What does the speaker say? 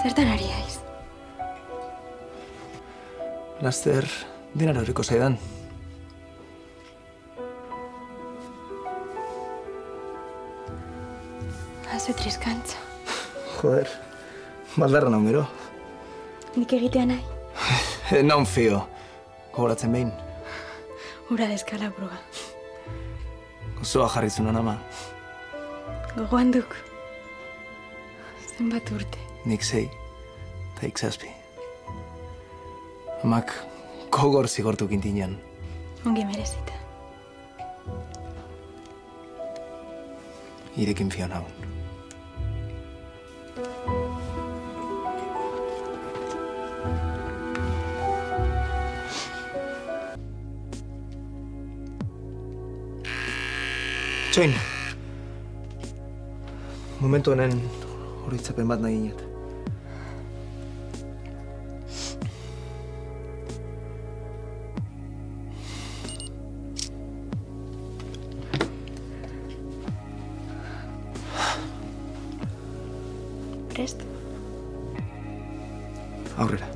Zertan ari haiz? Laster, denara horreko zaidan. Haze triskantza. Joder, baldarra naun gero. Nik egitea nahi. Naun fio. Gogoratzen behin. Ura deskala bruga. Gozoa jarrizunan ama. Gogoan duk. Zenbat urte. Nik 6, eta ik 7. Amak gogor zigortu kintinean. Ongi merezita. Irekin fio naun. Txoin. Momentu honen horitzapen bat nahi inet. Prest? Aurrera.